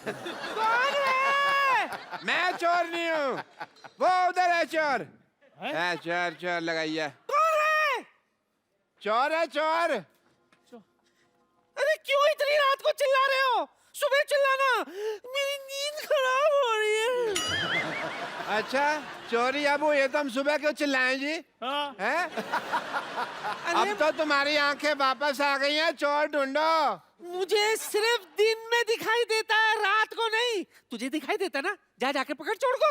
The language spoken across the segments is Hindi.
कौन है? मैं चोर नहीं हूँ, वो उधर है चोर। है चोर, चोर लगाइए। कौन है? चोर है चोर। अरे क्यों इतनी रात को चिल्ला रहे हो? सुबह चिल्लाना, मेरी नींद खराब हो रही है। अच्छा चोरी अबू, ये तो हम सुबह क्यों चिल्लाएं जी? हाँ। हैं? अब तो तुम्हारी आंखें वापस आ गई हैं, चोर ढूंढो। मुझे सिर्फ दिन में दिखाई देता है, रात को नहीं। तुझे दिखाई देता ना? जा जाके पकड़ चोर को।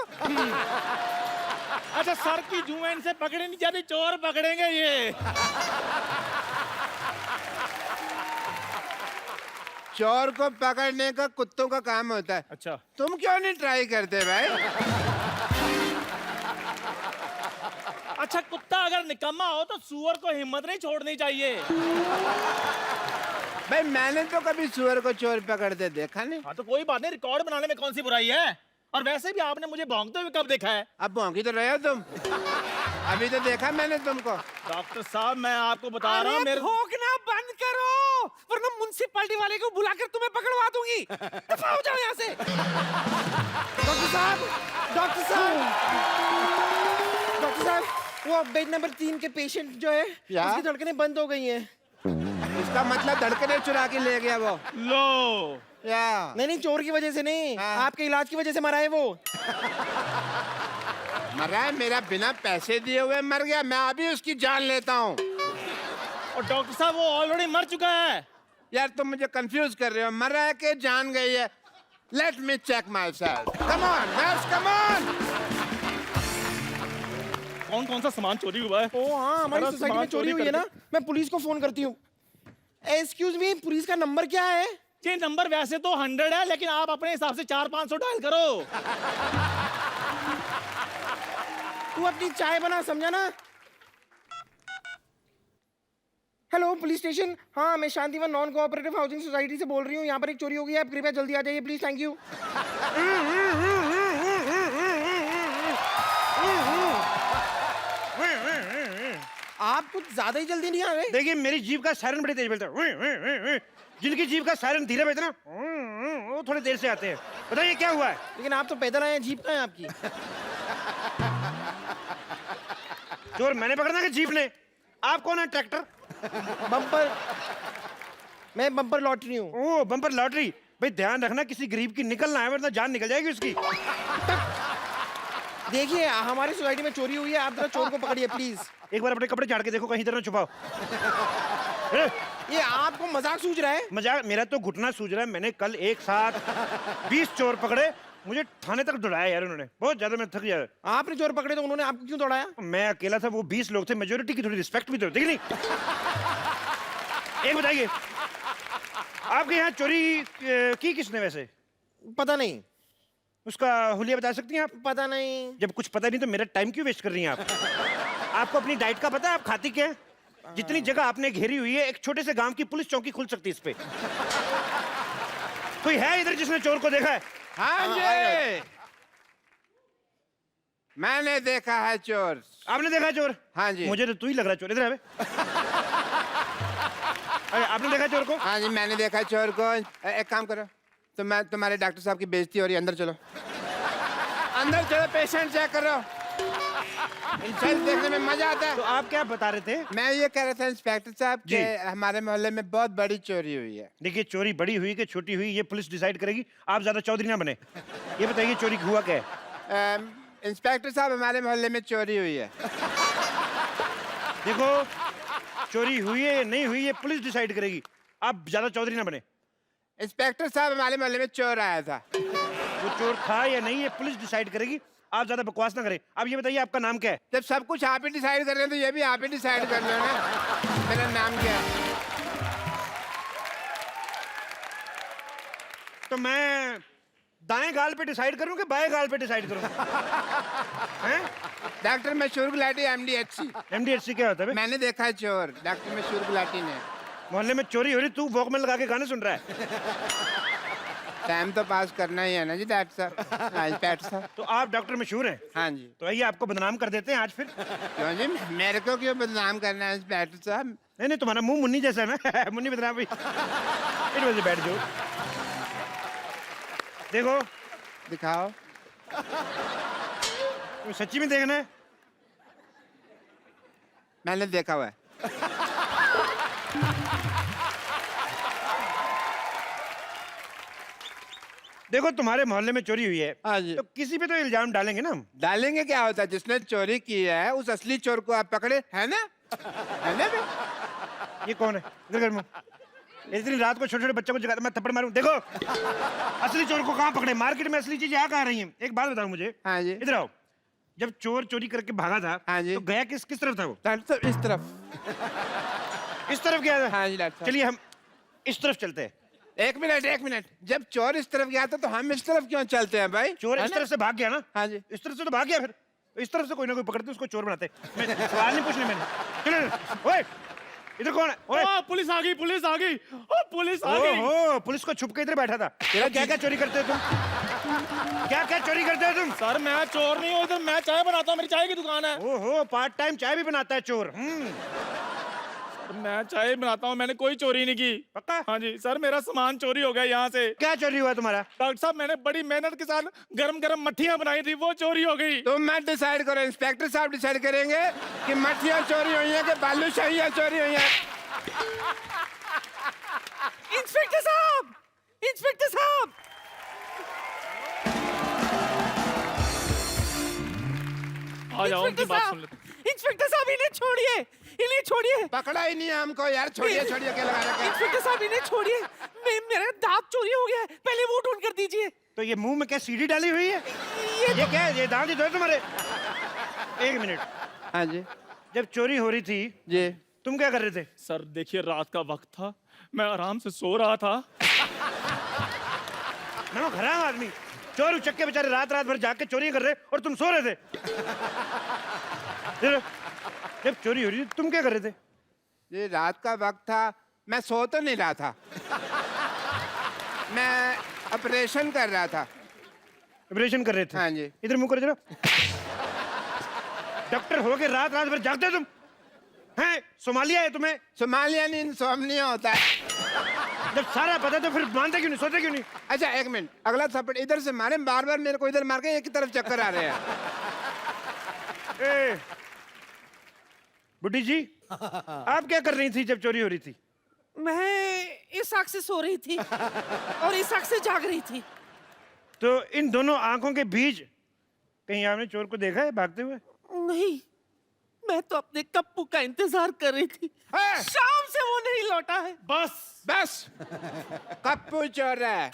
अच्छा सर की जुम्मन से पकड़े नहीं जाते, चोर पकड़ेंगे ये। चोर को पकड़ने का कुत्तों का काम होता है। अच्छा तुम क्यों नहीं ट्राई करते भाई? अच्छा, कुत्ता अगर निकम्मा हो तो सूअर को हिम्मत नहीं छोड़नी चाहिए। भाई मैंने तो कभी सुअर को चोर पकड़ते देखा नहीं। हाँ तो कोई बात नहीं, रिकॉर्ड बनाने में कौन सी बुराई है। और वैसे भी आपने मुझे भौंकते हुए कब देखा है? अब भौंकी तो रहे हो तुम। अभी तो देखा मैंने तुमको। डॉक्टर साहब मैं आपको बता रहा हूँ, अरे मेरे भौंकना बंद करो, वरना म्युनिसिपैलिटी वाले को बुलाकर तुम्हें पकड़वा दूंगी। दफा हो जाओ यहाँ से। डॉक्टर साहब, डॉक्टर साहब, डॉक्टर साहब, वो बेड नंबर 3 के पेशेंट जो है, क्या? उसकी धड़कनें बंद हो गई हैं। इसका मतलब धड़कने चुरा के ले गया वो। लो। या नहीं चोर की वजह से नहीं, हाँ। आपके इलाज की वजह से मरा है वो। मरा है? मेरा बिना पैसे दिए हुए मर गया? मैं अभी उसकी जान लेता हूँ। और डॉक्टर साहब वो ऑलरेडी मर चुका है। यार तुम मुझे कंफ्यूज कर रहे हो, मरा है कि जान गई है? Let me check myself. Come on nurse, come on. कौन कौन सा सामान चोरी हुआ है? ओ हाँ, हमारी सारा सोसाइटी में सामान चोरी चोरी हुई है कर ना। मैं पुलिस को फोन करती हूँ। एक्सक्यूज मी, पुलिस का नंबर क्या है? ये नंबर वैसे तो 100 है, लेकिन आप अपने हिसाब से 400-500 डायल करो। तू अपनी चाय बना, समझा ना? Hello police station. हाँ मैं Shantivan non cooperative housing society से बोल रही हूँ। यहाँ पर एक चोरी हो गई है, आप कृपया जल्दी आ जाइए प्लीज। Thank you. आप कुछ ज्यादा ही जल्दी नहीं आ रहे। देखिए मेरी जीभ का सायरन बड़ी तेज बजता है। जिनकी जीभ का सायरन धीरे बजता है ना, वो थोड़ी देर से आते हैं। बताइए क्या हुआ है? लेकिन आप तो पैदल आए हैं, जीप कहाँ है आपकी? चोर मैंने पकड़ना कि जीप ने? आप कौन है? ट्रैक्टर? बम्पर, मैं बम्पर लॉटरी हूँ। ओ बम्पर लॉटरी। भाई ध्यान रखना किसी गरीब की निकलना है, वरना जान निकल जाएगी उसकी। देखिए हमारी सोसाइटी में चोरी हुई है, आप जरा चोर को पकड़िए प्लीज। एक बार अपने कपड़े झाड़ के देखो, कहीं इधर ना छुपाओ। ये आपको मजाक सूझ रहा है? मजाक? मेरा तो घुटना सूझ रहा है। मैंने कल एक साथ 20 चोर पकड़े, मुझे थाने तक दौड़ाया यार उन्होंने। बहुत ज्यादा मैं थक गया। आपने चोर पकड़े तो उन्होंने आपको क्यों दौड़ाया? मैं अकेला था, वो 20 लोग थे, मेजोरिटी की थोड़ी रिस्पेक्ट भी तो होती है कि नहीं? एक बताइए, आपके यहाँ चोरी की किसने वैसे? पता नहीं। उसका हुलिया बता सकती हैं आप? पता नहीं। जब कुछ पता नहीं तो मेरा टाइम क्यों वेस्ट कर रही हैं आप? आपको अपनी डाइट का पता है? आप खाती क्या है? जितनी जगह आपने घेरी हुई है, एक छोटे से गांव की पुलिस चौकी खुल सकती है इस पे। कोई है इधर जिसने चोर को देखा है? हाँ जी, मैंने देखा है चोर। आपने देखा है चोर? हाँ जी। मुझे तो तू ही लग रहा है चोर। इधर आ बे। अरे आपने देखा चोर को? हाँ जी मैंने देखा है चोर को। एक काम करो, तो मैं तुम्हारे डॉक्टर साहब की बेइज्जती हो रही है, अंदर चलो। अंदर चलो, पेशेंट चेक करो। इंसान देखने में मजा आता है। तो आप क्या बता रहे थे? मैं ये कह रहा था इंस्पेक्टर साहब जी। कि हमारे मोहल्ले में बहुत बड़ी चोरी हुई है। देखिए चोरी बड़ी हुई कि छोटी हुई ये पुलिस डिसाइड करेगी। आप ज्यादा चौधरी ना बने। ये बताइए चोरी हुआ क्या है? इंस्पेक्टर साहब हमारे मोहल्ले में चोरी हुई है। देखो चोरी हुई है या नहीं हुई ये पुलिस डिसाइड करेगी। आप ज्यादा चौधरी ना बने। इंस्पेक्टर साहब हमारे मोहल्ले में चोर आया था। वो चोर था या नहीं ये पुलिस डिसाइड करेगी। आप ज्यादा बकवास ना करें। अब ये बताइए आपका नाम क्या है? जब सब कुछ आप ही डिसाइड कर रहे हैं तो ये भी आप ही डिसाइड कर लो ना। मेरा नाम क्या है? तो मैं दाएं गाल पे डिसाइड करूं कि बाएं गाल पे डिसाइड करूं? हैं? डॉक्टर मशहूर गुलाटी MDHC। MDHC क्या होता है बे? मैंने देखा है चोर, डॉक्टर मशहूर गुलाटी ने। मोहल्ले में चोरी हो रही, तू वॉकमैन लगा के गाने सुन रहा है। टाइम तो पास करना ही है ना जी डॉक्टर साहब। हाँ इंस्पेक्टर साहब। तो आप डॉक्टर मशहूर हैं? हाँ जी। तो आइए आपको बदनाम कर देते हैं आज फिर। क्यों जी, मेरे को क्यों बदनाम करना है इंस्पेक्टर साहब? नहीं नहीं, तुम्हारा मुंह मुन्नी जैसा है ना। मुन्नी बदनाम भाई। It was a bad joke. देखो, दिखाओ। तुम्हें सच्ची में देखना है? मैंने देखा हुआ है। देखो, तुम्हारे मोहल्ले में चोरी हुई है। हाँ जी। तो किसी पे तो इल्जाम डालेंगे ना हम। डालेंगे, क्या होता है? जिसने चोरी की है उस असली चोर को आप पकड़े, है ना? है ना बे? ये कौन है? इधर कर मुंह। इतनी रात को छोटे छोटे बच्चों को जगाता, मैं थप्पड़ मारूं? देखो, असली चोर को कहाँ पकड़े? मार्केट में असली चीजें कहाँ रही हैं? एक बात बताओ मुझे। हाँ जी। इधर आओ। जब चोर चोरी करके भागा था, हाँ जी। तो गया किस किस तरफ था वो? डॉक्टर साहब, इस तरफ। इस तरफ गया था? हाँ जी डॉक्टर साहब। चलिए हम इस तरफ चलते हैं। एक मिनट, एक मिनट। जब चोर इस तरफ गया था तो हम इस तरफ क्यों चलते हैं भाई? चोर है इस ना? तरफ से भाग गया ना? हाँ जी। इस तरफ से तो भाग गया, फिर इस तरफ से कोई ना कोई पकड़ते उसको चोर बनाते। मैं सवाल नहीं पूछने मैंने। चलो, ओए, इधर कौन है? ओए, ओ, पुलिस आ गई, पुलिस आ गई, ओ पुलिस आ गई। ओहो, पुलिस को छुप के इधर बैठा था। तेरा क्या क्या चोरी करते हो तुम? क्या क्या चोरी करते हो तुम? सर मैं चोर नहीं हूँ, इधर मैं चाय बनाता हूँ, मेरी चाय की दुकान है। ओहो, पार्ट टाइम चाय भी बनाता है चोर। मैं चाय बनाता हूँ, मैंने कोई चोरी नहीं की। पक्का? हाँ जी सर, मेरा सामान चोरी हो गया यहाँ से। क्या चोरी हुआ तुम्हारा? डॉक्टर साहब, मैंने बड़ी मेहनत के साथ गरम गरम मट्ठियाँ बनाई थी, वो चोरी हो गई। तुम मत डिसाइड करो, इंस्पेक्टर साहब डिसाइड करेंगे कि मट्ठियाँ चोरी हुई हैं कि बालूशाहियाँ चोरी हुई हैं। इंस्पेक्टर साहब, इंस्पेक्टर साहब, आ जाओ, उनकी बात सुन लेते। इंस्पेक्टर साहब, इन्हें छोड़िए, इन्हें छोड़िए। पकड़ा ही नहीं है हमको यार, छोड़िए छोड़िए के लगा रखे। इंस्पेक्टर साहब, इन्हें छोड़िए। मेरा दांत चोरी हो गया है, पहले वो ढूंढ कर दीजिए। तो ये मुंह में क्या सीढ़ी डाली हुई है? ये क्या है? ये दांत ही तो है तुम्हारे। एक मिनट, हाँ जी जब चोरी हो रही थी जी। तुम क्या कर रहे थे? सर देखिए, रात का वक्त था, मैं आराम से सो रहा था। मैं हराम आदमी, चोर उचक्के बेचारे रात रात भर जाग के चोरी कर रहे और तुम सो रहे थे। जब चोरी हो रही थी तुम क्या कर रहे थे? ये रात का वक्त था, मैं सो तो नहीं रहा था, मैं ऑपरेशन कर रहा था। ऑपरेशन कर रहे थे? हाँ जी। इधर मुंह करो जरा। डॉक्टर हो के रात रात भर जागते हो तुम? हैं? सोमालिया है तुम्हें? सोमालिया नहीं, इंसोम्निया होता है। जब सारा पता है तो फिर मानते क्यों नहीं, सोते क्यों नहीं? अच्छा एक मिनट, अगला थप्पड़ इधर से मारे, बार बार मेरे को इधर मार के एक ही तरफ चक्कर आ रहे हैं। ए, बुड्ढी जी, आप क्या कर रही थी जब चोरी हो रही थी? मैं इस आंख से सो रही थी और इस आंख से जाग रही थी। तो इन दोनों आंखों के बीच कहीं आपने चोर को देखा है भागते हुए? नहीं, मैं तो अपने कप्पू का इंतजार कर रही थी। है? शाम से वो नहीं लौटा है। बस कप्पू चोर है।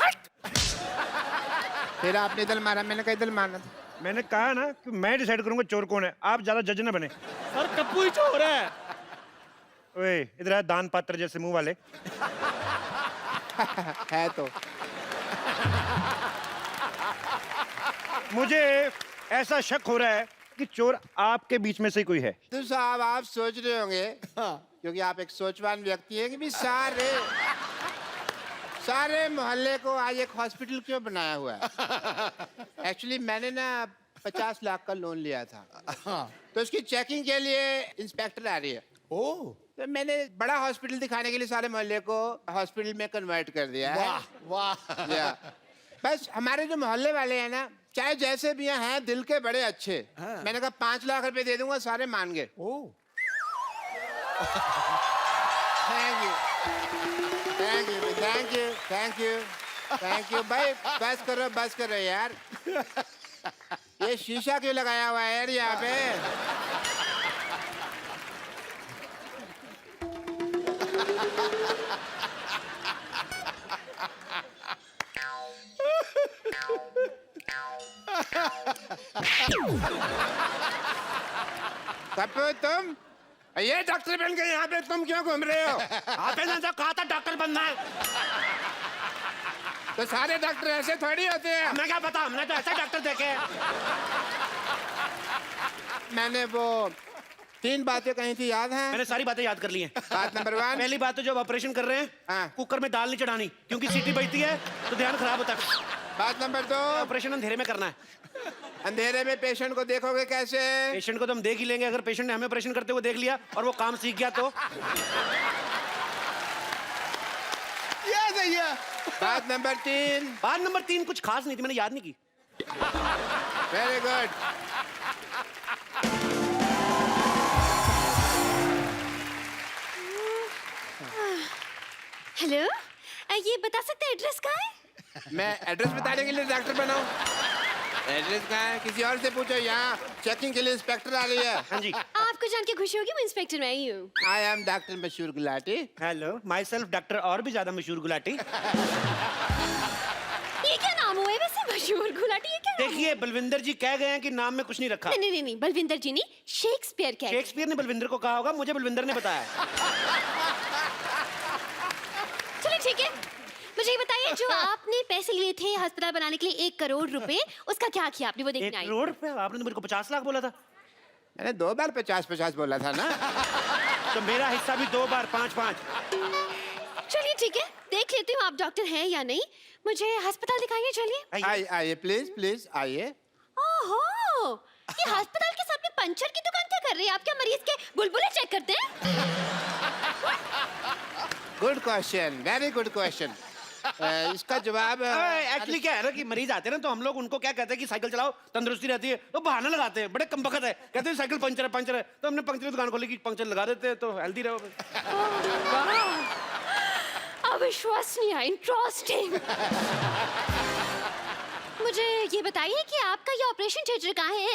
फिर आपने इधर मारा, मैंने कहा इधर मारना था। मैंने कहा ना कि मैं डिसाइड करूंगा चोर कौन है, आप ज्यादा जज न बने। सर कप्पू ही चोर है। ओए, इधर आ, दान पात्र जैसे मुंह वाले। है तो। मुझे ऐसा शक हो रहा है कि चोर आपके बीच में से कोई है। तो साहब आप सोच रहे होंगे, क्योंकि आप एक सोचवान व्यक्ति हैं, कि भी सारे मोहल्ले को आज एक हॉस्पिटल क्यों बनाया हुआ है। एक्चुअली मैंने ना 50 लाख का लोन लिया था, तो उसकी चेकिंग के लिए इंस्पेक्टर आ रही है। तो मैंने बड़ा हॉस्पिटल दिखाने के लिए सारे मोहल्ले को हॉस्पिटल में कन्वर्ट कर दिया है। वाह। या, बस हमारे जो मोहल्ले वाले हैं ना, चाहे जैसे भी हैं, दिल के बड़े अच्छे। मैंने कहा 5 लाख रुपए दे दूंगा, सारे मान गए। Thank you thank you thank you thank you thank you भाई, बस करो यार। ये शीशा क्यों लगाया हुआ है यार यहाँ पे? कप्पू तुम, ये डॉक्टर बन के यहाँ पे तुम क्यों घूम रहे हो? आपने तो कहा था डॉक्टर बनना है। तो सारे डॉक्टर ऐसे थोड़ी होते हैं। हमें क्या पता, हमने तो ऐसे डॉक्टर देखे हैं। मैंने वो 3 बातें कही थी, याद है? मैंने सारी बातें याद कर ली हैं। बात नंबर 1, पहली बात तो जब ऑपरेशन कर रहे हैं, हाँ। कुकर में दाल नहीं चढ़ानी, क्योंकि सीटी बजती है तो ध्यान खराब होता है। बात नंबर 2, ऑपरेशन अंधेरे में करना है। अंधेरे में पेशेंट को देखोगे कैसे? पेशेंट को तो हम देख ही लेंगे, अगर पेशेंट ने हमें ऑपरेशन करते हुए देख लिया और वो काम सीख गया तो। ये सही है। बात नंबर 3। बात नंबर 3 कुछ खास नहीं थी, मैंने याद नहीं की। Very good. हेलो, ये बता सकते हैं एड्रेस कहाँ है? मैं एड्रेस बताने के लिए डॉक्टर बनाऊं? एड्रेस कहाँ है? किसी और से पूछो। यहाँ चेकिंग के लिए इंस्पेक्टर आ रही है। हाँ जी। आपको जान के खुशी होगी, मैं इंस्पेक्टर मैं ही हूँ। आई एम डॉक्टर मशहूर Gulati. Hello, my self doctor और भी ज्यादा मशहूर गुलाटी। ये क्या नाम हुआ है वैसे, मशहूर गुलाटी? ये क्या नाम देखिए, बलविंदर जी कह गए हैं कि नाम में कुछ नहीं रखा। हुआ? नहीं, बलविंदर जी नहीं, शेक्सपियर कह गए। शेक्सपियर ने बलविंदर को कहा होगा, मुझे बलविंदर ने बताया। चलिए ठीक है, मुझे ये बताइए, जो आपने पैसे लिए थे अस्पताल बनाने के लिए 1 करोड़ रुपए, उसका क्या किया आपने? वो 1 देखने आई। करोड़ रुपए? आपने तो मेरे को 50 लाख बोला था। मैंने 2 बार 50-50 बोला था ना। तो मेरा हिस्सा भी 2 बार 5-5। चलिए ठीक है, देख लेती हूँ आप डॉक्टर हैं या नहीं। मुझे अस्पताल दिखाइए, चलिए। आइए प्लीज प्लीज आइए। ओहो, ये अस्पताल के सामने पंचर की दुकान क्या कर रही है? आप क्या मरीज के बुलबुले चेक करते हैं? Good question, very good question. इसका जवाब एक्चुअली क्या है ना कि मरीज आते हैं ना, तो हम लोग उनको क्या कहते हैं कि साइकिल चलाओ, तंदुरुस्ती रहती है। तो बहाना लगाते हैं, बड़े कमबख्त है, कहते हैं साइकिल पंचर है। तो हमने पंचर की दुकान खोली कि पंचर लगा देते हैं तो हेल्दी रहो। अविश्वसनीय, इंटरेस्टिंग। मुझे ये बताइए कि आपका ये ऑपरेशन थिएटर कहाँ है?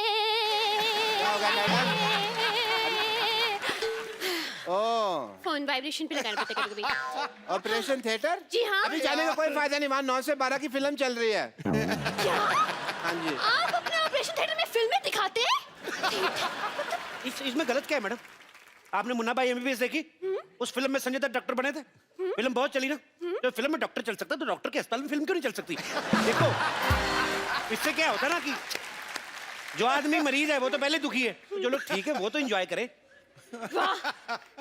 ओह, फोन वाइब्रेशन पे लगाना पड़ता है कभी-कभी। Operation theatre? जी हाँ। अभी जाने का कोई फायदा नहीं, वहाँ 9 से 12 की फिल्म चल रही है। क्या? हाँ जी। आप अपने ऑपरेशन थिएटर में फिल्में दिखाते हैं? इसमें गलत क्या है मैडम? आपने मुन्ना भाई एमबीबीएस देखी? उस फिल्म में संजय दत्त डॉक्टर बने थे। फिल्म बहुत चली ना। तो फिल्म में डॉक्टर चल सकता है, तो डॉक्टर के अस्पताल में फिल्म क्यों नहीं चल सकती? देखो, इससे क्या होता है ना कि जो आदमी मरीज है वो तो पहले दुखी है, तो जो लोग ठीक है वो तो एंजॉय करे। वाह,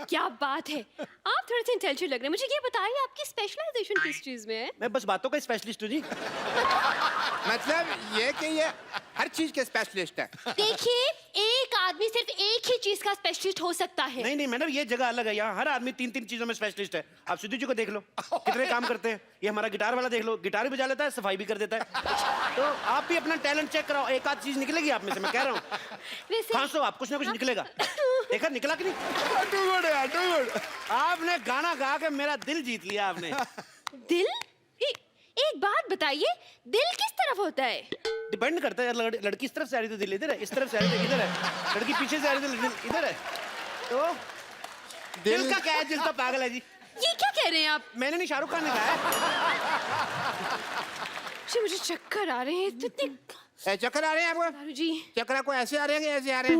क्या बात है। आप थोड़े से इंटेलिजेंट लग रहे हैं। मुझे ये बताइए, आपकी स्पेशलाइजेशन किस चीज में है? मैं बस बातों का स्पेशलिस्ट हूँ जी। मतलब ये कि ये हर चीज के स्पेशलिस्ट है। देखिए, एक आदमी सिर्फ एक ही चीज का स्पेशलिस्ट हो सकता है। नहीं मैडम, ये जगह अलग है। यहाँ हर आदमी 3-3 चीजों में स्पेशलिस्ट है। आप सिद्धू जी को देख लो, कितने काम करते हैं। ये हमारा गिटार वाला देख लो, गिटार भी बजा लेता है, सफाई भी कर देता है। तो आप भी अपना टैलेंट चेक कराओ, एक आध चीज निकलेगी आप में से, मैं कह रहा हूँ। वैसे खांसो आप, कुछ ना कुछ निकलेगा। देखा निकला कि नहीं? आपने गाना गा के मेरा दिल जीत लिया आपने। दिल? एक बात बताइए, दिल किस तरफ होता है? डिपेंड करता है, लड़की इस तरफ से आ रही तो दिल इधर है, इस तरफ से आ रही तो इधर है, लड़की पीछे से आ रही तो दिल इधर है। तो दिल का क्या है? दिल तो पागल है जी। ये क्या कह रहे हैं आप? मैंने नहीं, शाहरुख खान ने कहा है। मुझे चक्कर आ रहे हैं इतने। चक्कर आ रहे हैं आपको? दारू जी, चक्कर आपको ऐसे आ रहे हैं कि ऐसे आ रहे हैं?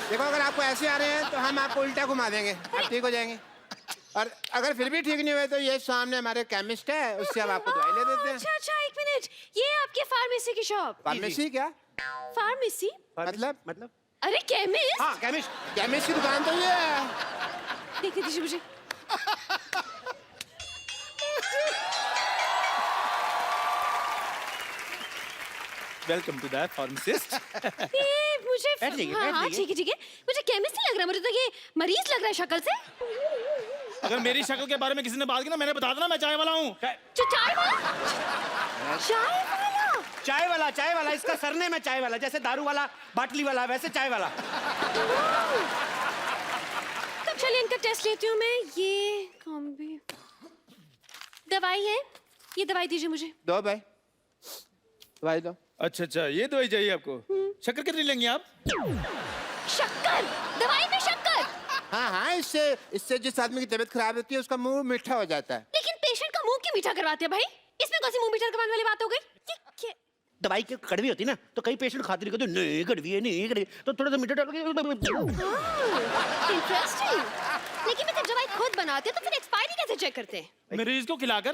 देखो, अगर आपको ऐसे आ रहे हैं तो हम आपको उल्टा घुमा देंगे, आप ठीक हो जाएंगे। और अगर फिर भी ठीक नहीं हुए तो ये सामने हमारे केमिस्ट है, उससे हम आपको दवाई ले देते हैं। अच्छा, 1 मिनट। ये आपके फार्मेसी की शॉप? फार्मेसी क्या? फार्मेसी मतलब? अरे केमिस्ट। हाँ, केमिस्ट। केमिस्ट की दुकान तो ये है। देखने दीजिए मुझे। Welcome to the pharmacist. ये मुझे बैठ जाइए, हाँ, बैठ हाँ, जाइए। ठीक है। मुझे केमिस्ट नहीं लग रहा, मुझे तो ये मरीज लग रहा है शक्ल से। अगर मेरी शक्ल के बारे में किसी ने बात की ना, मैंने बता देना मैं चाय वाला हूँ। चाय वाला? चाय वाला इसका सरनेम है चाय वाला। जैसे दारू वाला, बाटली वाला, वैसे चाय वाला। तब चलिए इनका टेस्ट लेती हूँ मैं। ये कॉम्बी दवाई है, ये दवाई दीजिए मुझे। दो भाई, दवाई दो। अच्छा, ये दवाई चाहिए आपको? शक्कर कितनी लेंगे आप? शक्कर? दवाई में शक्कर? हाँ, इससे जिस आदमी की तबीयत खराब होती है उसका मुंह मीठा हो जाता है। लेकिन पेशेंट का मुंह क्यों मीठा करवाते हैं भाई? इसमें कौन सी मुंह मीठा करवाने वाली बात हो गई? ये दवाई की कड़वी होती ना, तो कई पेशेंट खाते नहीं, कहते नहीं कड़वी है, तो थोड़ा सा मीठा डाल के। इंटरेस्टिंग। लेकिन मैं जब दवाई खुद बनाते हैं तो फिर एक्सपायरी कैसे चेक करते हैं? मरीज को खिलाकर।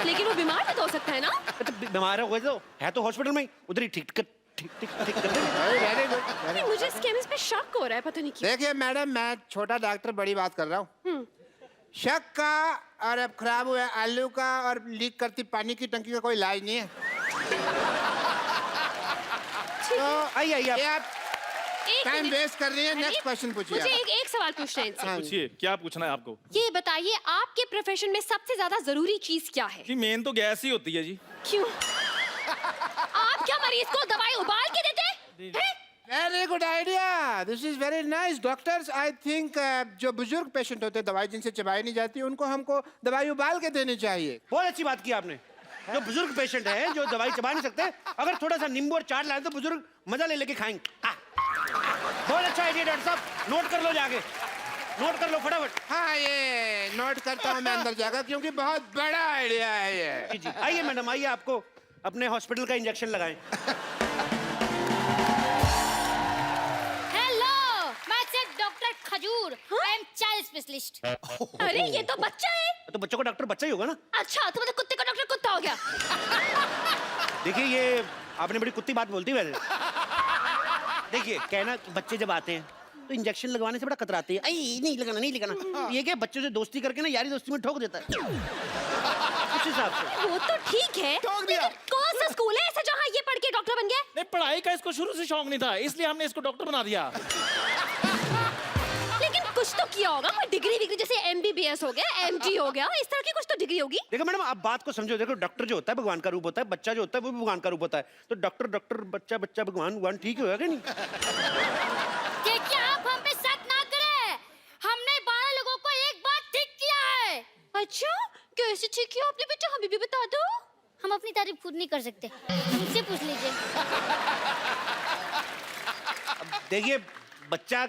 लेकिन वो बीमार भी तो हो सकता है ना? तो बीमार हो गए तो है तो हॉस्पिटल में ही, उधर ही ठीक कर देंगे। Very good. नहीं, मुझे इस केमिस्ट पे शक हो रहा है, पता नहीं क्यों। देखिए मैडम, मैं छोटा डॉक्टर बड़ी बात कर रहा हूँ। शक का और अब खराब हुआ आलू का और लीक करती पानी की टंकी का कोई इलाज नहीं है। तो आइए ये आप टाइम मिनट। वेस्ट कर रही है। नेक्स्ट क्वेश्चन पूछिए मुझे आप। एक सवाल पूछना है इनसे। हाँ। पूछिए क्या पूछना है आपको? ये बताइए आपके प्रोफेशन में सबसे ज्यादा जरूरी चीज क्या है? जी मेन तो गैस ही होती है जी। क्यों? आप क्या मरीज को दवाई उबाल के देते हैं? Very good idea, this is very nice. Doctors I think जो बुजुर्ग पेशेंट होते हैं, दवाई जिनसे चबाई नहीं जाती, उनको हमको दवाई उबाल के देनी चाहिए। बहुत अच्छी बात की आपने। जो बुजुर्ग पेशेंट है जो दवाई चबा नहीं सकते, अगर थोड़ा सा नींबू और चाट लाए तो बुजुर्ग मजा ले लेके खाएंगे। बहुत अच्छा आइडिया डॉक्टर साहब, नोट कर लो जाके, नोट कर लो फटाफट। हाँ, ये नोट करता हूँ मैं अंदर जाकर, क्योंकि बहुत बड़ा आइडिया है ये। जी जी, आइए मैडम, आइए आपको अपने हॉस्पिटल का इंजेक्शन लगाएं। हेलो, मैं सिर्फ डॉक्टर खजूर, आई एम चाइल्ड स्पेशलिस्ट। अरे ये तो बच्चा है। तो बच्चों का डॉक्टर बच्चा ही होगा ना। अच्छा तो मतलब कुत्ते का डॉक्टर कुत्ता हो गया। देखिए ये आपने बड़ी कुत्ती बात बोलती वैसे। देखिए कहना कि बच्चे जब आते हैं तो इंजेक्शन लगवाने से बड़ा कतराते हैं, आई नहीं लगाना नहीं लगाना। ये क्या बच्चों से दोस्ती करके ना यारी दोस्ती में ठोक देता है उस हिसाब से। वो तो ठीक है, लेकिन कौन सा स्कूल है ऐसा जहाँ ये पढ़ के डॉक्टर बन गया? नहीं पढ़ाई का इसको शुरू से शौक नहीं था, इसलिए हमने इसको डॉक्टर बना दिया। लेकिन कुछ तो किया होगा, कोई डिग्री विग्री, जैसे MBBS हो गया, MD हो गया, इस तरह की कुछ तो डिग्री होगी। देखो मैडम आप बात को समझो, देखो डॉक्टर जो होता है भगवान का रूप होता है, बच्चा जो होता है वो भी भगवान का रूप होता है। तो डॉक्टर डॉक्टर, बच्चा बच्चा, भगवान भगवान, ठीक होगा कि नहीं? देखिए आप हम पे शक ना करें, हमने 12 लोगों को एक बार ठीक किया है। अच्छा कैसे ठीक किया आपने बेटा, हमें भी बता दो। हम अपनी तारीफ खुद नहीं कर सकते, मुझसे पूछ लीजिए। देखिए बच्चा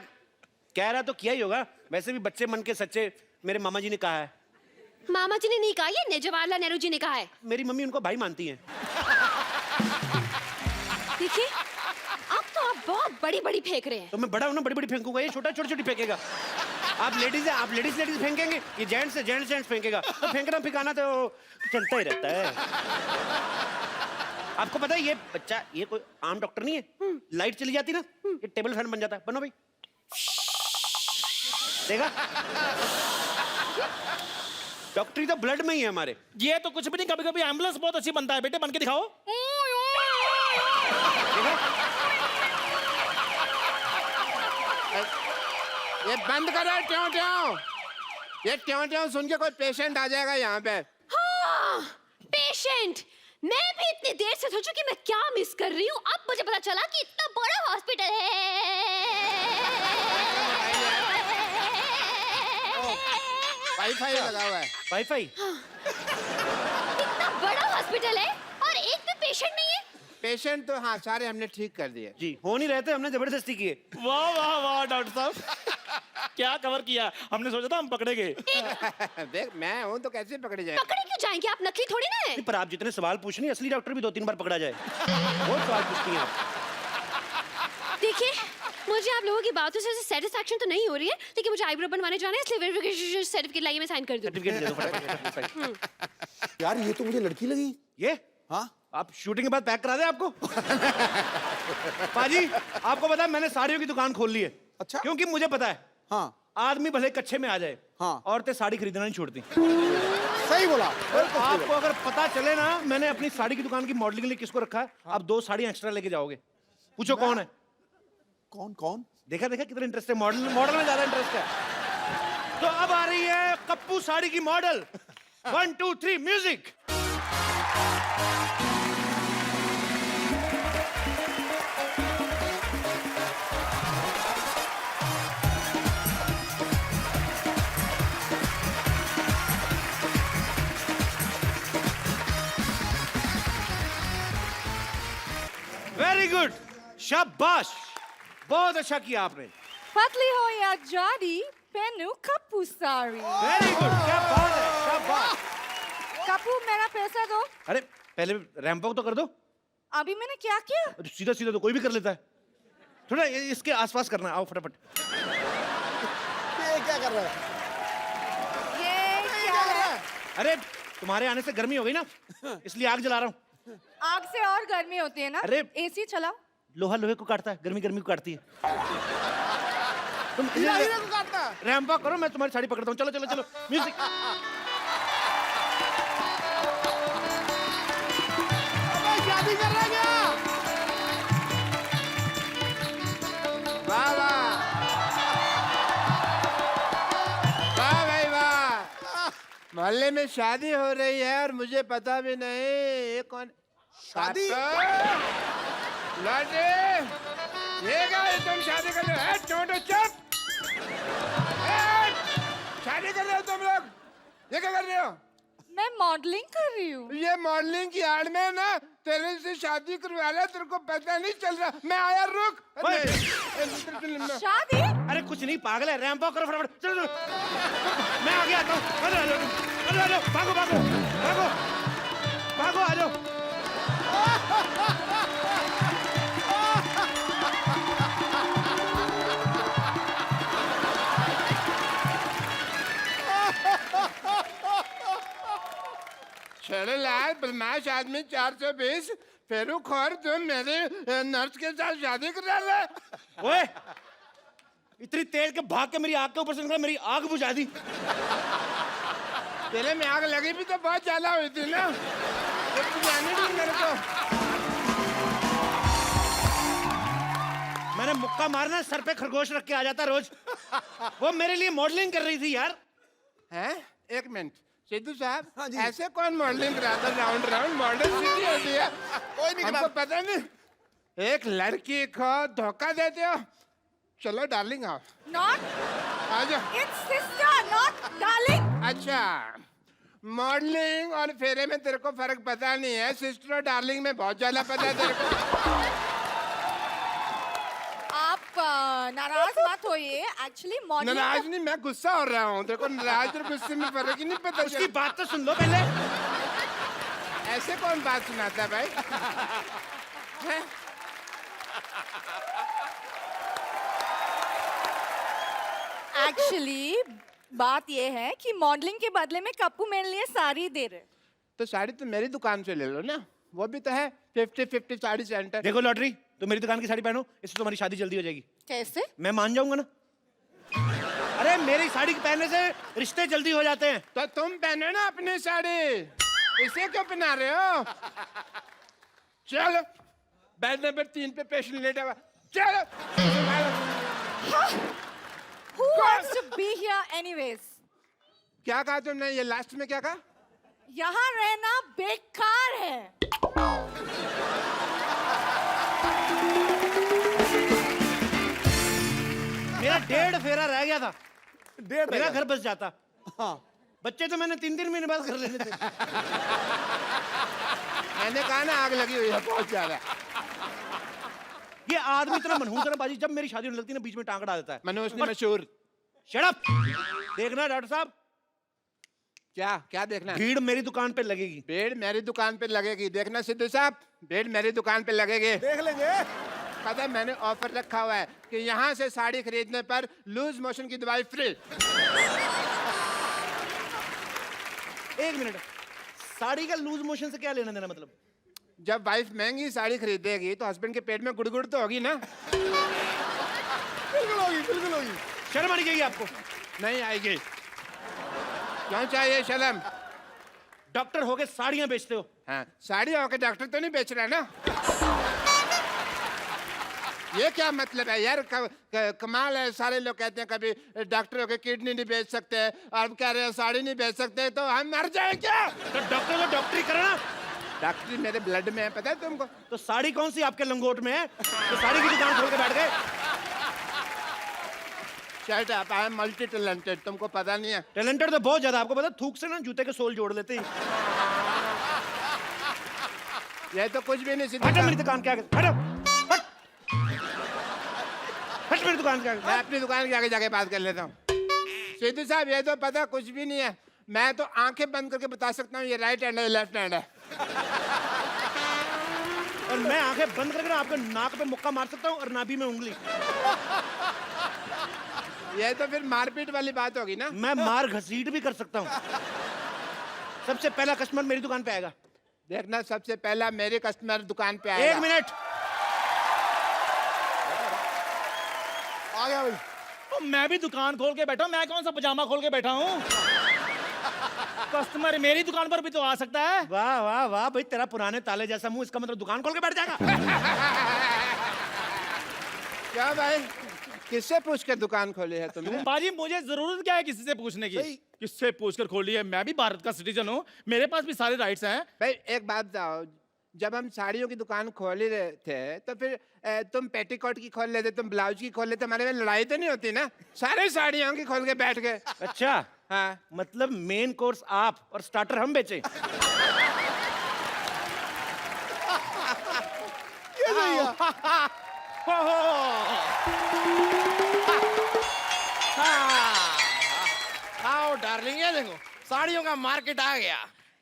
कह रहा तो किया ही होगा, वैसे भी बच्चे मन के सच्चे, मेरे मामा जी ने कहा है। मामा जी ने नहीं कहा, ये जवाहरलाल नेहरू जी ने कहा है। मेरी मम्मी उनको भाई मानती हैं। देखिए अब तो आप बहुत बड़ी बड़ी फेंक रहे हैं। तो मैं बड़ा हूं ना, बड़ी बड़ी फेंकूंगा, ये छोटा छोटी छोटी फेंकेगा। आप लेडीज है, आप लेडीज लेडीज फेंकेंगे, ये जेंट्स है, जेंट्स जेंट्स फेंकेगा। तो फेंकना फिकाना तो चलता ही रहता है। आपको पता है ये बच्चा, ये कोई आम डॉक्टर नहीं है। लाइट चली जाती ना, ये टेबल फैन बन जाता है। बनो भाई, देखा? डॉक्टरी तो ब्लड में ही है हमारे। ये तो कुछ भी नहीं, कभी कभी एम्बुलेंस बहुत अच्छी बनता है। बेटे बन के दिखाओ। देखा? ये बंद करो ट्यों ट्यों। ये ट्यों ट्यों सुन के कोई पेशेंट आ जाएगा यहाँ पे। हाँ, पेशेंट। मैं भी इतनी देर से सोचूं कि मैं क्या मिस कर रही हूँ, अब मुझे पता चला कि इतना बड़ा हॉस्पिटल है। वाईफाई लगा हुआ है। वाईफाई? इतना बड़ा हॉस्पिटल है और एक भी पेशेंट नहीं है। पेशेंट तो हाँ सारे हमने ठीक कर दिए। जी हो नहीं रहे थे, हमने जबरदस्ती किए। वाह वाह वाह डॉक्टर साहब, क्या कवर किया। हमने सोचा था हम पकड़े गए। देख मैं हूँ तो कैसे पकड़े जाए। पकड़े क्यों जाएंगे, आप नकली थोड़ी ना है। पर आप जितने सवाल पूछ रही हैं, असली डॉक्टर भी 2-3 बार पकड़ा जाए। बहुत सवाल पूछती हैं आप। देखिए मुझे आप लोगों की बातों से सेटिस्फैक्शन तो नहीं हो रही है, लेकिन मुझे आईब्रो बनवाने जाना है, इसलिए वेरिफिकेशन सर्टिफिकेट लाइए, मैं साइन कर दूं। सर्टिफिकेट दे दो फटाफट। यार ये तो मुझे लड़की लगी। ये हाँ आप शूटिंग के बाद पैक करा दे आपको। पाजी आपको पता है मैंने साड़ियों की दुकान खोल ली है। अच्छा। क्योंकि मुझे पता है हाँ आदमी भले कच्चे में आ जाए, हाँ। औरतें साड़ी खरीदना नहीं छोड़ती। सही बोला। आपको अगर पता चले ना मैंने अपनी साड़ी की दुकान की मॉडलिंग के लिए किसको रखा है, आप 2 साड़ी एक्स्ट्रा लेके जाओगे। पूछो कौन है। कौन कौन? देखा देखा कितना इंटरेस्ट है, मॉडल मॉडल में ज्यादा इंटरेस्ट है। तो अब आ रही है कप्पू साड़ी की मॉडल। 1 2 3 म्यूजिक। वेरी गुड, शाबाश, बहुत अच्छा किया आपने। पतली हो या जाडी पेनु कप्पू साड़ी। वेरी गुड, क्या बात है, शाबाश। कप्पू मेरा पैसा दो। अरे पहले रैंप वॉक तो कर दो। अभी मैंने क्या किया? सीधा सीधा तो कोई भी कर लेता है, थोड़ा इसके आसपास करना है। आओ फटाफट। ये क्या कर रहा है? ये क्या है? अरे तुम्हारे आने से गर्मी हो गई ना, इसलिए आग जला रहा हूँ। आग से और गर्मी होती है ना। अरे एसी चलाओ। लोहा लोहे को काटता है, गर्मी गर्मी को काटती है। तुम हीरा हीरा को काटता। रैंप वॉक करो, मैं तुम्हारी साड़ी पकड़ता हूँ। चलो चलो चलो, म्यूजिक। शादी कर रहा क्या? मोहल्ले में शादी हो रही है और मुझे पता भी नहीं ये कौन शादी? लौटे ये क्या है, तुम शादी कर रहे हो? छोटो चुप। शादी कर रहे हो तुम लोग, ये क्या कर रहे हो? मैं मॉडलिंग कर रही हूँ। ये मॉडलिंग की आड़ में ना तेरे से शादी करवा रहा, तेरे को पता नहीं चल रहा। मैं आया, रुक। शादी? अरे कुछ नहीं, पागल है, रैंप वॉक करो फटाफट, चलो चलो। मैं आगे आता हूँ, आ जाओ, आ जाओ, भागो भागो भागो भागो, आ जाओ। चलो लाल बदमाश आदमी 420 फेरू खोर, तुम मेरे नर्स के साथ शादी करा रहे। ओए, इतनी तेज के भाग के मेरी आग के ऊपर से निकला, मेरी आग बुझा दी। तेरे में आग लगी भी तो बहुत ज्यादा हुई थी ना, तो बुझाने दी मेरे को। मैंने मुक्का मारना, सर पे खरगोश रख के आ जाता रोज। वो मेरे लिए मॉडलिंग कर रही थी यार। हैं? एक मिनट सिद्धू साहब, हाँ जी। ऐसे कौन मॉडलिंग कराता? राउंड राउंड मॉडल सीधी होती है, कोई नहीं हमको पता नहीं। एक लड़की को धोखा देते हो। चलो डार्लिंग आओ, Not. आ जाओ। It's sister, not darling. अच्छा, मॉडलिंग और फेरे में तेरे को फर्क पता नहीं है, सिस्टर और डार्लिंग में बहुत ज्यादा पता है तेरे को। आप नाराज मत होइए। एक्चुअली मॉडलिंग नाराज नहीं, मैं गुस्सा हो रहा हूँ। देखो नाराज और गुस्से में फर्क ही नहीं पता उसकी चला। बात तो सुन लो पहले। ऐसे कौन बात सुनाता है भाई? हैं? एक्चुअली बात ये है कि मॉडलिंग के बदले में कप्पू मेरे लिए साड़ी दे रहे। तो साड़ी तो मेरी दुकान से ले लो ना, वो भी तो है 50-50 साड़ी सेंटर। देखो लॉटरी, तो मेरी दुकान की साड़ी पहनो, इससे तुम्हारी शादी जल्दी हो जाएगी। कैसे? मैं मान जाऊंगा ना। अरे मेरी साड़ी पहनने से रिश्ते जल्दी हो जाते हैं। तो तुम पहनो ना अपनी साड़ी, इसे क्यों पहना रहे हो? चलो बेड नंबर 3 पे पेशेंट लेटा हुआ, चलो। Who wants to be here anyways? क्या कहा तुमने? ये लास्ट में क्या कहा? यहाँ रहना बेकार है। मेरा 1.5 फेरा रह गया था, 1.5 मेरा घर बस जाता। हाँ। बच्चे तो मैंने 3 महीने बाद कर लेने थे। मैंने कहा ना आग लगी हुई है बहुत ज्यादा। ये आदमी इतना मनहूस है ना बाजी, जब मेरी शादी होने लगती है ना बीच में टांग अड़ा देता है। मनोज ने मशहूर। Shut up. देखना डॉक्टर साहब, क्या क्या देखना? भीड़ मेरी दुकान पे लगेगी। भीड़ मेरी दुकान पे लगेगी। देखना सिद्धू साहब, भीड़ मेरी दुकान पे लगेगी। देख लेंगे। पता है मैंने ऑफर रखा हुआ है कि यहाँ से साड़ी खरीदने पर लूज मोशन की दवाई फ्री। एक मिनट, साड़ी का लूज मोशन से क्या लेना देना? मतलब जब वाइफ महंगी साड़ी खरीदेगी तो हस्बैंड के पेट में गुड़गुड़ तो होगी ना। बिल्कुल होगी, बिल्कुल होगी। शर्म आनी चाहिए आपको। नहीं आएगी। क्यों चाहिए शर्म? डॉक्टर होके साड़ियां बेचते हो। हाँ, साड़ी होकर डॉक्टर तो नहीं बेच रहा ना। ये क्या मतलब है यार? कमाल है। सारे लोग कहते हैं कभी डॉक्टर होकर किडनी नहीं बेच सकते, और कह रहे हैं साड़ी नहीं बेच सकते, तो हम मर जाए क्या? तो डॉक्टर को डॉक्टरी करना। डॉक्टरी मेरे ब्लड में है, पता है तुमको? तो साड़ी कौन सी आपके लंगोट में है तो साड़ी की दुकान खोल के बैठ गए? Shut up, I am multi talented, तुमको पता नहीं है? टैलेंटेड तो बहुत ज्यादा। आपको पता, थूक से ना जूते के सोल जोड़ लेते हैं। ये तो कुछ भी नहीं सिद्धू हटो मेरी साहब। दुकान के आगे, हटो, हट हट मेरी दुकान के आगे। मैं अपनी दुकान के आगे जाके बात कर लेता हूँ। सिद्धू साहब ये तो पता कुछ भी नहीं है। मैं तो आंखें बंद करके बता सकता हूँ ये राइट हैंड है लेफ्ट हैंड है। और मैं आंखें बंद करके ना आपके नाक पे मुक्का मार सकता हूँ और नाभि में उंगली। ये तो फिर मारपीट वाली बात होगी ना। मैं मार घसीट भी कर सकता हूँ। सबसे पहला कस्टमर मेरी दुकान पे आएगा। देखना, सबसे पहला मेरे कस्टमर दुकान पे आएगा। 1 मिनट। आ गया भाई। तो मैं भी दुकान खोल के बैठा हूँ, मैं कौन सा पजामा खोल के बैठा हूँ? कस्टमर मेरी दुकान पर भी तो आ सकता है। वाह वाह वाह भाई, तेरा पुराने ताले जैसा मुंह, इसका मतलब दुकान खोल के बैठ जाएगा। क्या भाई, किससे पूछ के दुकान खोली है तुमने? बाजी मुझे जरूरत क्या है किसी से पूछने की? किससे पूछकर खोली है? मैं भी भारत का सिटीजन हूँ, मेरे पास भी सारे राइट्स हैं। भाई एक बात बताओ, जब हम साड़ियों की दुकान खोल ही रहे थे तो फिर तुम पेटीकोट की खोल लेते, तुम ब्लाउज की खोल लेते, हमारे में लड़ाई तो नहीं होती ना? सारे साड़ियों की खोल के बैठ गए। अच्छा, हाँ मतलब मेन कोर्स आप और स्टार्टर हम बेचे। ये सही है। आओ डार्लिंग, ये देखो साड़ियों का मार्केट आ गया।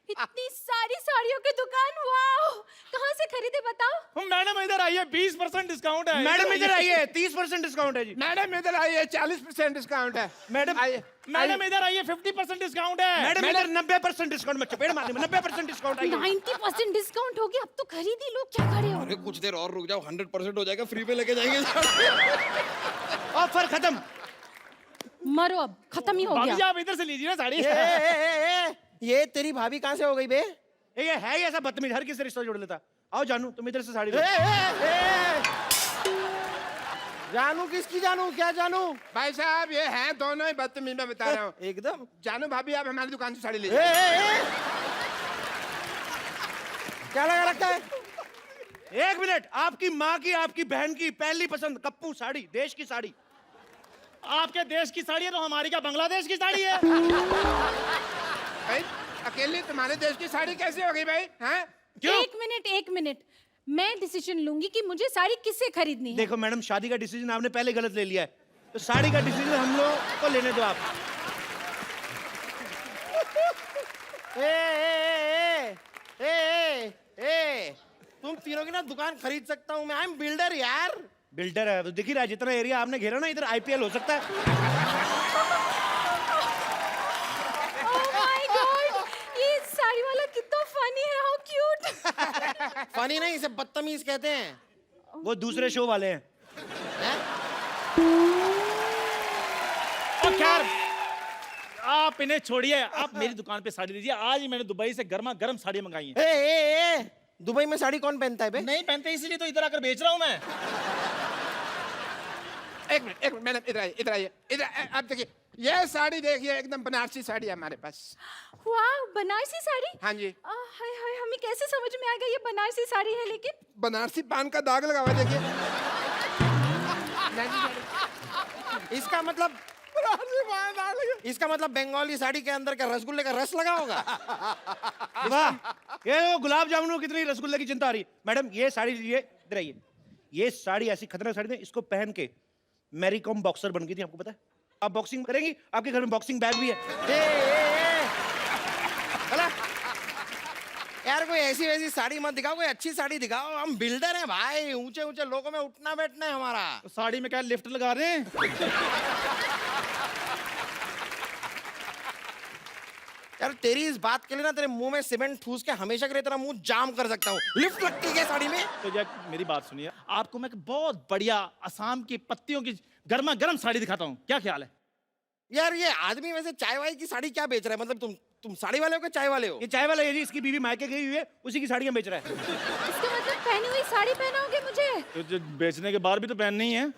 इतनी सारी साड़ियों की दुकान, वाओ! कहाँ से खरीदे बताओ? मैडम इधर आइए, 20% डिस्काउंट है। मैडम इधर आइए, 30% डिस्काउंट है जी। मैडम इधर आइए, 40% डिस्काउंट है। मैडम आइए, मैडम इधर आइए, 50% डिस्काउंट है। मैडम इधर 90% डिस्काउंट में चपेट मारने में 90% डिस्काउंट है। 90% डिस्काउंट हो गया, अब तो खरीद ही लो, क्या खड़े हो? अरे कुछ देर और रुक जाओ, 100% हो जाएगा, फ्री पे लेके जाएंगे। ऑफर खत्म। मरो अब, खत्म ही हो भाभी जी गया। आप इधर से लीजिए ना साड़ी। ये तेरी भाभी कहाँ से हो गई बे? ये है ही ऐसा बदतमीज, हर किसी से रिश्ता जोड़ लेता। आओ जानू, तुम इधर से साड़ी लो। जानू किसकी जानू? क्या जानू? भाई साहब ये हैं दोनों ही बदतमीज, मैं बता रहा हूँ। एकदम। जानू भाभी आप हमारी दुकान से साड़ी ए, लीजिए। ए, ए। क्या लगा रखा है? एक मिनट, आपकी माँ की, आपकी बहन की पहली पसंद कप्पू साड़ी, देश की साड़ी। आपके देश की साड़ी है तो हमारी क्या बांग्लादेश की साड़ी है? भाई अकेले तुम्हारे देश की साड़ी कैसे हो गई भाई? हैं? क्यों? एक मिनट, मैं डिसीजन लूंगी कि मुझे साड़ी किससे खरीदनी है। देखो मैडम, शादी का डिसीजन आपने पहले गलत ले लिया है, तो साड़ी का डिसीजन हम लोग को लेने दो आप। तुम तीनों की ना दुकान खरीद सकता हूँ मैं, आई एम बिल्डर यार। बिल्डर है तो दिख ही रहा है, जितना एरिया आपने घेरा ना, इधर आईपीएल हो सकता है। Oh my God! ये साड़ी वाला कितना फनी है, हाउ क्यूट। फनी नहीं, इसे बदतमीज कहते हैं। वो दूसरे शो वाले हैं। और खैर आप इन्हें छोड़िए, आप मेरी दुकान पे साड़ी लीजिए। आज ही मैंने दुबई से गर्मा गर्म साड़ी मंगाई है। दुबई में साड़ी कौन पहनता है बे? नहीं पहनते इसलिए तो इधर आकर बेच रहा हूँ मैं। एक मिनट मैडम, इधर आइए, इधर आइए, इधर आप देखिए, ये साड़ी देखिए, एकदम बनारसी साड़ी है हमारे पास। वाह, बनारसी साड़ी? हाँ जी। हाय हाय, हमें कैसे समझ में आ गया ये बनारसी साड़ी है? लेकिन बनारसी पान का दाग लगा हुआ है, देखिए। इसका मतलब बंगाली साड़ी के अंदर का रसगुल्ले का रस लगा होगा। वाह, ये वो गुलाब जामुनों कितनी रसगुल्ले की चिंता आ रही है। मैडम ये साड़ी लीजिए, इधर आइए। ये साड़ी ऐसी खतरनाक साड़ी है, इसको पहन के मैरी कॉम बॉक्सर बन गई थी, आपको पता है? आप बॉक्सिंग करेंगी, आपके घर में बॉक्सिंग बैग भी है। चला यार, कोई ऐसी वैसी साड़ी मत दिखाओ, कोई अच्छी साड़ी दिखाओ। हम बिल्डर हैं भाई, ऊंचे ऊंचे लोगों में उठना बैठना है हमारा। तो साड़ी में क्या लिफ्ट लगा रहे हैं? यार तेरी इस बात के लिए ना तेरे मुंह में सीमेंट ठूस के हमेशा के लिए तेरा मुंह जाम कर सकता हूँ। लिफ्ट लगती है क्या साड़ी में? तो यार मेरी बात सुनिए, आपको मैं एक बहुत बढ़िया असम की पत्तियों की गर्मा गर्म साड़ी दिखाता हूँ, क्या ख्याल है? यार ये आदमी वैसे चाय वाय की साड़ी क्या बेच रहा है? मतलब तुम साड़ी वाले हो कि चाय वाले हो? ये चाय वाला है जी, इसकी बीवी मायके गई हुई है, उसी की साड़ियां बेच रहा है। इसका मतलब पहनी हुई साड़ी पहनाओगे मुझे? तो जो बेचने के बाद भी तो पहननी ही है।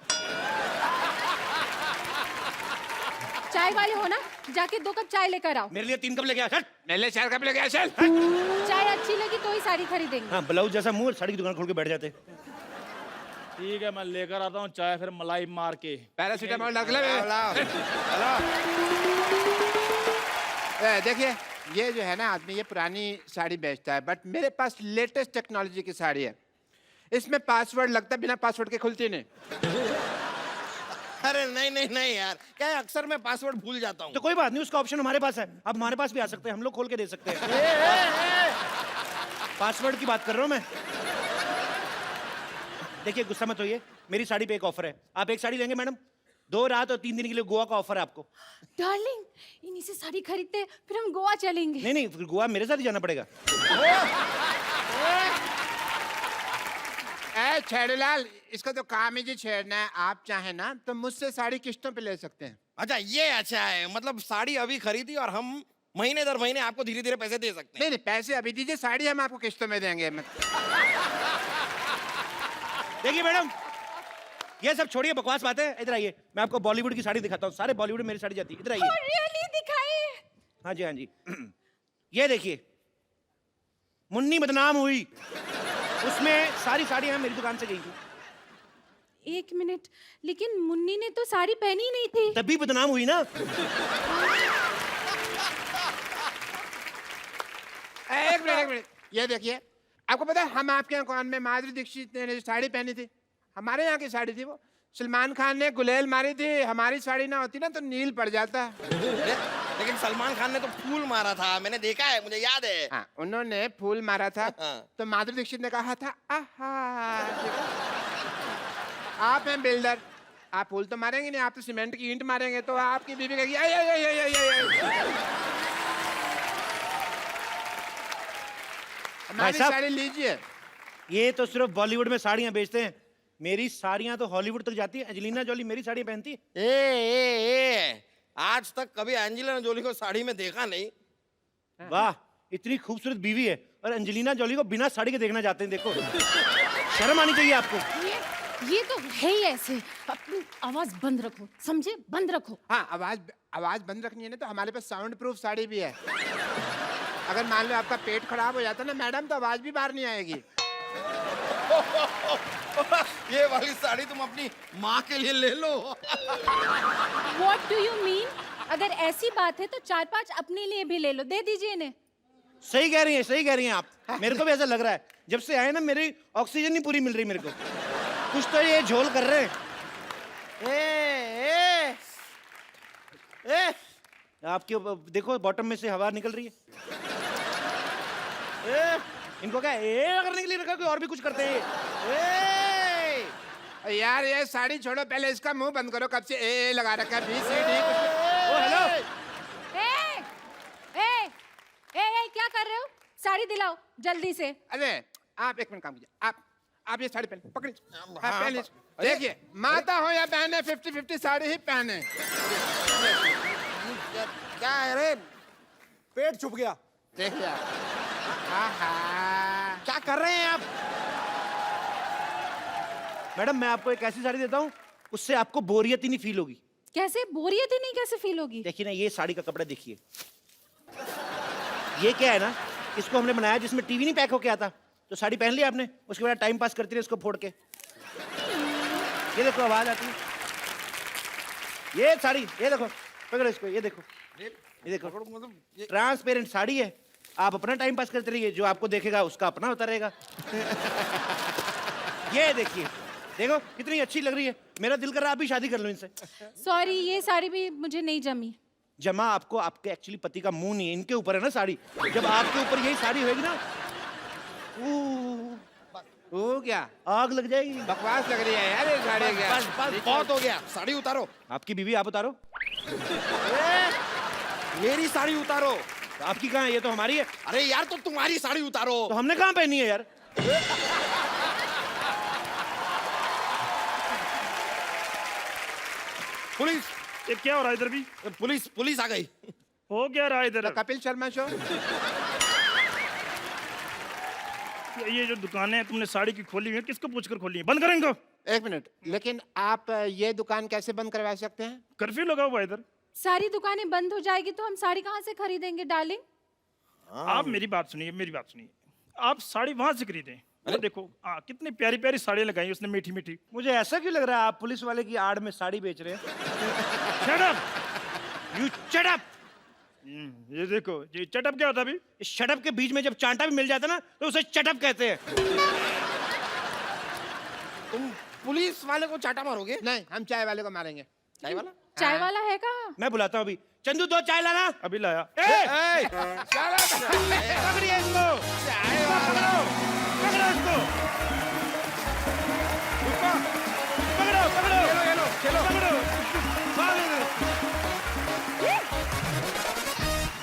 चाय वाले हो ना, जाके 2 कप चाय लेकर आओ। मेरे लिए 3 कप लेके आ। चल। मेरे 4 कप लेके आ, चल। चाय अच्छी लगी तो ही साड़ी खरीदेंगे। हाँ, ब्लाउज जैसा मुंह, साड़ी की दुकान खोल के बैठ जाते। ठीक है, मैं लेकर आता हूँ चाय, फिर मलाई मार के। पैरासीटामोल रख ले। देखिए, ये जो है ना आदमी, ये पुरानी साड़ी बेचता है, बट मेरे पास लेटेस्ट टेक्नोलॉजी की साड़ी है। इसमें पासवर्ड लगता है, बिना पासवर्ड के खुलती नहीं। अरे नहीं यार, क्या है, अक्सर मैं पासवर्ड भूल जाता हूँ। तो कोई बात नहीं, उसका ऑप्शन हमारे पास है, आप हमारे पास भी आ सकते हैं, हम लोग खोल के दे सकते हैं। पासवर्ड की बात कर रहा हूँ मैं। देखिए गुस्सा मत होइए, मेरी साड़ी पे एक ऑफर है। आप एक साड़ी लेंगे मैडम, 2 रात और 3 दिन के लिए गोवा का ऑफर है आपको। डार्लिंग, इन्हीं से साड़ी खरीदते फिर हम गोवा चलेंगे। नहीं, फिर गोवा मेरे साथ ही जाना पड़ेगा। छेड़ूलाल, इसका तो काम ही जी छेड़ना है। आप चाहे ना तो मुझसे साड़ी किस्तों पे ले सकते हैं। अच्छा, ये अच्छा है, मतलब साड़ी अभी खरीदी और हम महीने दर महीने आपको धीरे धीरे पैसे दे सकते हैं। नहीं, पैसे अभी दीजिए, साड़ी हम आपको किस्तों में देंगे। देखिए मैडम, ये सब छोड़िए, बकवास बातें। इधर आइए, मैं आपको बॉलीवुड की साड़ी दिखाता हूँ। सारे बॉलीवुड में मेरी साड़ी जाती है। इधर आइए। रियली दिखाइए। हाँ जी, हाँ जी। ये देखिए, मुन्नी बदनाम हुई, उसमें सारी साड़ियाँ मेरी दुकान से गई थी। एक मिनट, लेकिन मुन्नी ने तो साड़ी पहनी ही नहीं थी। तभी बदनाम हुई ना। एक मिनट, ये देखिए, आपको पता है हम आपके यहाँ कौन में माधुरी दीक्षित ने जो साड़ी पहनी थी, हमारे यहाँ की साड़ी थी वो। सलमान खान ने गुलेल मारी थी, हमारी साड़ी ना होती ना तो नील पड़ जाता। लेकिन सलमान खान ने तो फूल मारा था, मैंने देखा है, मुझे याद है। हाँ, उन्होंने फूल मारा था हाँ। तो माधुरी दीक्षित ने कहा था आहा। आप हैं बिल्डर, आप फूल तो मारेंगे नहीं, आप तो सीमेंट की ईंट मारेंगे, तो आपकी बीवी कहेगी आई आई आई आई आई आई। हमारी साहब। साड़ी लीजिए। ये तो सिर्फ बॉलीवुड में साड़ियाँ बेचते हैं, मेरी साड़ियाँ तो हॉलीवुड तक जाती है। एंजेलिना जोली मेरी साड़ियाँ पहनती है। ए, आज तक कभी एंजेलिना जोली को साड़ी में देखा नहीं। वाह, इतनी खूबसूरत बीवी है और एंजेलिना जोली को बिना साड़ी के देखना चाहते हैं। देखो, शर्म आनी चाहिए आपको। ये तो है ही ऐसे। अपनी आवाज बंद रखो, समझे? बंद रखो। हाँ, आवाज बंद रखनी है ना, तो हमारे पास साउंड प्रूफ साड़ी भी है। अगर मान लो आपका पेट खराब हो जाता ना मैडम, तो आवाज भी बाहर नहीं आएगी। ये वाली साड़ी तुम अपनी माँ के लिए ले लो। What do you mean? अगर ऐसी बात है तो 4-5 अपने लिए भी ले लो, दे दीजिए इन्हें। सही कह रही हैं, सही कह रही हैं आप। मेरे को भी ऐसा लग रहा है, जब से आए ना मेरी ऑक्सीजन नहीं पूरी मिल रही मेरे को। कुछ तो ये झोल कर रहे हैं। आपके देखो बॉटम में से हवा निकल रही है। इनको क्या करने के लिए रखा, कोई और भी कुछ करते हैं। यार ये साड़ी छोड़ो, पहले इसका मुंह बंद करो। कब से ए लगा रखा है, BCD ओ हेलो, क्या कर रहे हो? साड़ी दिलाओ जल्दी से। अरे आप एक मिनट काम कीजिए। आप ये साड़ी पहने, पकड़िए। हाँ, पहन लीजिए। देखिए, माता हो या बहने, 50-50 साड़ी ही पहने। क्या है रे? पेट छुप गया। देखिए क्या कर रहे हैं आप? मैडम मैं आपको एक ऐसी साड़ी देता हूँ, उससे आपको बोरियत ही नहीं फील होगी। कैसे बोरियत ही नहीं कैसे फील होगी? देखिए ना, ये साड़ी का कपड़ा देखिए। ये क्या है ना, इसको हमने बनाया जिसमें टीवी नहीं पैक होके आता, तो साड़ी पहन ली आपने, उसके बाद टाइम पास करती रही इसको फोड़ के। ये देखो आवाज आती है। ये साड़ी, ये देखो, पकड़ो इसको, ये देखो, ये देखो, ट्रांसपेरेंट साड़ी है। आप अपना टाइम पास करते रहिए, जो आपको देखेगा उसका अपना होता रहेगा। ये देखिए, देखो कितनी अच्छी लग रही है। मेरा दिल कर रहा है आप भी शादी कर लो इनसे। सॉरी, ये साड़ी भी मुझे नहीं जमी। जमा आपको आपके एक्चुअली पति का मुंह नहीं है, इनके ऊपर है ना साड़ी। जब आपके ऊपर यही साड़ी होगी ना, हो गया, आग लग जाएगी। बकवास लग रही है यार ये साड़ी। क्या बस बहुत हो गया, साड़ी उतारो। आपकी बीवी आप उतारो। मेरी साड़ी उतारो। आपकी कहाँ है? ये तो हमारी है। अरे यार, तो तुम्हारी साड़ी उतारो। तो हमने कहाँ पहनी है यार? पुलिस, ये क्या हो रहा है इधर भी? पुलिस आ गई। हो क्या रहा है इधर? कपिल शर्मा शो। ये जो दुकानें हैं तुमने साड़ी की खोली हुई है, किसको पूछकर खोली है? बंद करें इनको। एक मिनट, लेकिन आप ये दुकान कैसे बंद करवा सकते हैं? कर्फ्यू लगा हुआ है इधर। सारी दुकानें बंद हो जाएगी तो हम साड़ी कहाँ से खरीदेंगे डार्लिंग? आप मेरी बात सुनिए, मेरी बात सुनिए। आप साड़ी वहां से खरीदें। वो देखो कितनी प्यारी प्यारी साड़ियाँ लगाई उसने, मीठी मीठी। मुझे ऐसा क्यों लग रहा है आप पुलिस वाले की आड़ में साड़ी बेच रहे हैं? Shut up! You shut up! ये देखो, ये चटअप क्या होता है अभी? इस शटअप के बीच में जब चांटा भी मिल जाता ना, तो उसे चटअप कहते हैं। तुम पुलिस वाले को चाटा मारोगे? नहीं, हम चाय वाले को मारेंगे। चाय वाला? चाय वाला है कहाँ? मैं बुलाता हूँ अभी। चंदू 2 चाय लाना। अभी लाया। पकड़िए इसको, पकड़ो इसको, पकड़ो, चलो।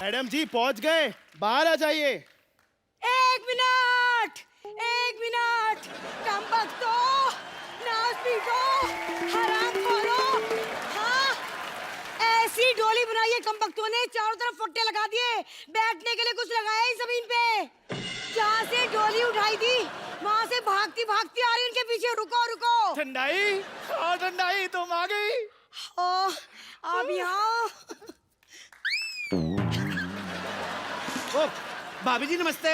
मैडम जी पहुंच गए, बाहर आ जाइए। एक मिनट, कम बख्तो, नाच पीटो, हराम खोरो। हाँ, ऐसी पूरी डोली बनाई है कमबख्तों ने, चारों तरफ फट्टे लगा दिए, बैठने के लिए कुछ लगाया ही जमीन पे। जहाँ से डोली उठाई थी वहाँ से भागती भागती आ रही उनके पीछे। रुको रुको। ठंडाई, हाँ ठंडाई, तुम आ गई। ओ, अब यहाँ ओ भाभी जी नमस्ते।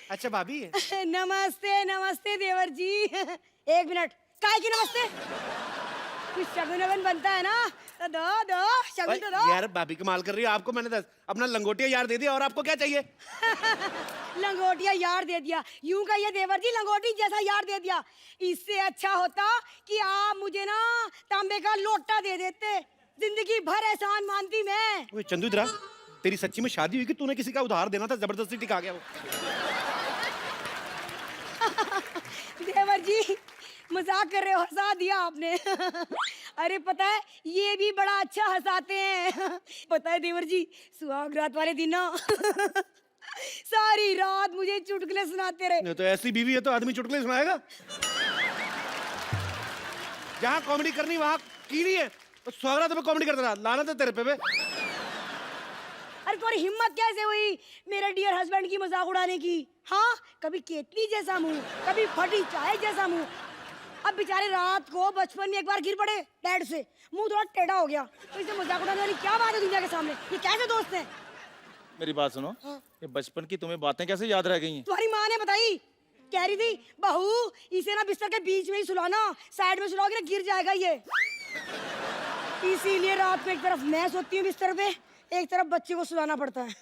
अच्छा भाभी है। नमस्ते नमस्ते देवर जी। एक मिनट, काय की नमस्ते? कुछ शगुन वगन बनता है ना, तो दो शगुन तो दो। यार भाभी कमाल कर रही है। आपको मैंने अपना लंगोटिया यार दे दिया और आपको क्या चाहिए? लंगोटिया यार दे दिया, यूं कहिए देवर जी, लंगोटी जैसा यार दे दिया। इससे अच्छा होता कि आप मुझे ना तांबे का लोटा दे देते, जिंदगी भर एहसान मानती मैं। ओए चंदू इधर आ। तेरी सच्ची में शादी हुई कि तूने किसी का उधार देना था, जबरदस्ती टिका गया वो? देवर जी मजाक कर रहे हो, हंसा दिया आपने। अरे पता है ये भी बड़ा अच्छा हंसाते हैं। पता है देवर जी, सुहाग रात वाले दिन ना सारी रात मुझे चुटकुले सुनाते रहे। नहीं तो ऐसी बीवी है तो आदमी चुटकुले सुनाएगा। जहाँ कॉमेडी करनी वहाँ की नहीं है, तो स्वागत में कॉमेडी करता रहा। लानत है तेरे पे बे। अरे तुम्हारी हिम्मत कैसे हुई मेरे डियर हस्बैंड की मजाक उड़ाने की? हाँ, कभी केतली जैसा मुंह, कभी फटी चाय जैसा मुंह। अब बेचारे रात को बचपन में एक बार गिर पड़े बेड से, मुंह थोड़ा टेढ़ा हो गया, तो इसे मजाक उड़ाने वाली क्या बात है दुनिया के सामने? ये कैसे दोस्त हैं? मेरी बात सुनो, ये बचपन की तुम्हें बातें कैसे याद रह गई हैं? तुम्हारी माँ ने बताई, कह रही थी बहू इसे ना बिस्तर के बीच में ही सुलाना, साइड में सुलाओगे ना गिर जाएगा ये। इसीलिए रात में एक तरफ मैं सोती हूँ बिस्तर पे, एक तरफ बच्चे को सुलाना पड़ता है।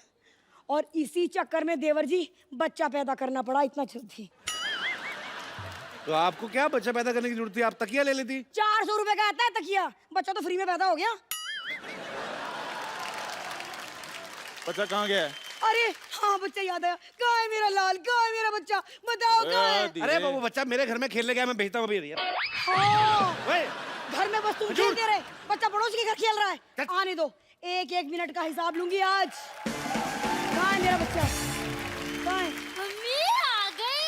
और इसी चक्कर में देवर जी बच्चा पैदा करना पड़ा, इतना जल्दी। तो आपको क्या बच्चा पैदा करने की जरूरत थी? आप तकिया ले लेती। 400 रुपए का आता है तकिया, बच्चा तो फ्री में पैदा हो गया। बच्चा कहाँ गया है? अरे हाँ, बच्चा याद आया। कहाँ है मेरा लाल, कहाँ है मेरा बच्चा, बताओ कहाँ है? अरे वो बच्चा मेरे घर में खेलने गया, मैं भेजता हूँ अभी। हाँ, ओए, घर में बस तुम खेलते रहे, बच्चा पड़ोसी के घर खेल रहा है। आने दो, एक एक मिनट का हिसाब लूंगी आज। कहाँ है मेरा बच्चा? कहाँ है? मम्मी आ गई।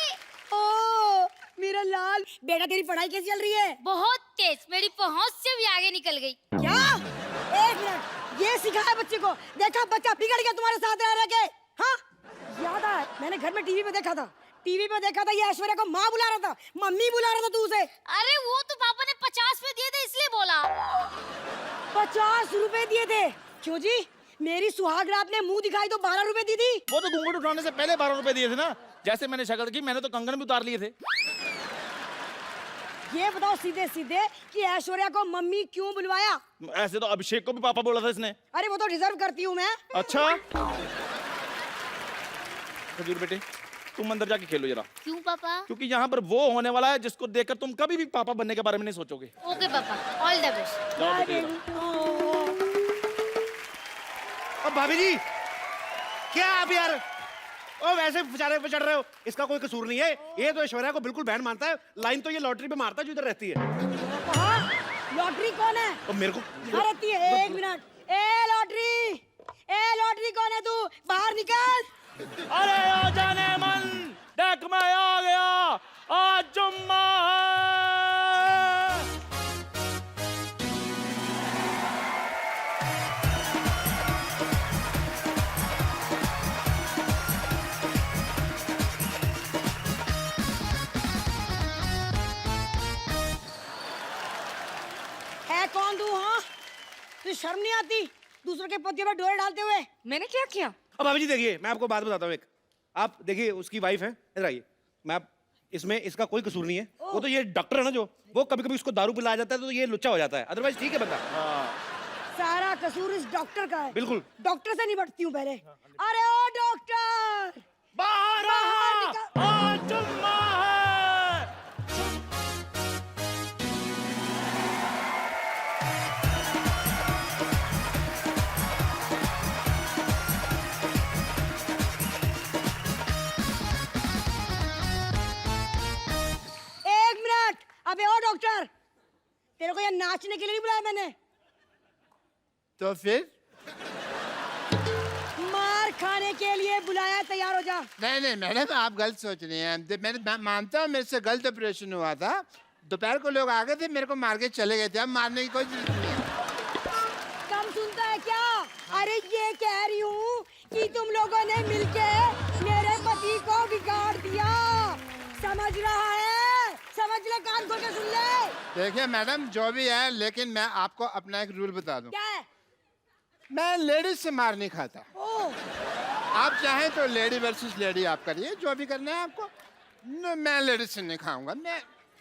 ओ मेरा लाल बेटा, तेरी पढ़ाई कैसी चल रही है? बहुत तेज, मेरी पहुंच से भी आगे निकल गई। क्या? एक मिनट, ये सिखाया बच्चे को? देखा बच्चा बिगड़ गया तुम्हारे साथ रह के। हाँ याद आया, मैंने घर में टीवी पे देखा था, ये ऐश्वर्या को माँ बुला रहा था, मम्मी बुला रहा था तू उसे। अरे वो तो पापा ने 50 में दिए थे इसलिए बोला। 50 रुपए दिए थे? क्यों जी, मेरी सुहाग रात ने मुंह दिखाई तो 12 रुपए दी थी। वो तो घूंघट उठाने से पहले 12 रुपए दिए थे ना। जैसे मैंने शक्ल की, मैंने तो कंगन भी उतार लिए थे। ये बताओ सीधे सीधे कि ऐश्वर्या को मम्मी क्यों बुलवाया? ऐसे तो अभिषेक को भी पापा बोला था इसने। अरे वो तो डिजर्व करती हूँ मैं। अच्छा खजूर बेटे, तुम अंदर जाके खेलो जरा, क्यों पापा? क्योंकि यहाँ पर वो होने वाला है जिसको देखकर तुम कभी भी पापा बनने के बारे में नहीं सोचोगे। ओके पापा, ऑल द बेस्ट। जाओ बेटे जरा। अब भाभी जी क्या आप यार, ओ वैसे बेचारे पे चढ़ रहे हो? इसका कोई कसूर नहीं है, ये तो ऐश्वर्या को बिल्कुल बैंड मानता है। लाइन तो ये लॉटरी पे मारता है जो इधर रहती है। लॉटरी कौन है? और मेरे को यहाँ रहती है। एक मिनट, ए लॉटरी कौन है? तू बाहर निकल। अरे आ जाने मन, देख मैं आ गया, आज जुम्मा है। है कौन तू? हाँ, तुझे शर्म नहीं आती दूसरों के पतियों पर डोरे डालते हुए? मैंने क्या किया? अब भाभी जी देखिए, मैं आपको बात बताता हूँ एक। आप देखिए, उसकी वाइफ है, इधर आइए। इसमें इसका कोई कसूर नहीं है। वो तो ये डॉक्टर है ना, जो वो कभी कभी उसको दारू पिलाया जाता है तो ये लुच्चा हो जाता है, अदरवाइज ठीक है बंदा। सारा कसूर इस डॉक्टर का है। बिल्कुल। डॉक्टर से निपटती हूँ पहले। अरे ओ डॉक्टर, बाहर बाहर आज जुम्मा है। एक मिनट। अबे ओ डॉक्टर, तेरे को यहाँ नाचने के लिए नहीं बुलाया मैंने, तो फिर? मार खाने के लिए बुलाया। तैयार हो जा। नहीं मैडम, आप गलत सोच रही हैं। मैं मानता हूँ मेरे से गलत ऑपरेशन हुआ था। दोपहर को लोग आ गए थे, मेरे को मार के चले गए थे। अब मारने की कोई जरूरत नहीं है। अरे ये कह रही हूँ कि तुम लोगों ने मिलके मेरे पति को बिगाड़ दिया। समझ रहा है? समझ ले, कान खोल के सुन ले। देखिए मैडम, जो भी है, लेकिन मैं आपको अपना एक रूल बता दूं। क्या है? मैं लेडीज से मार नहीं खाता। ओ, आप चाहें तो लेडी वर्सेस लेडी आप करिए, जो भी करना है आपको। मैं लेडीज से नहीं खाऊंगा।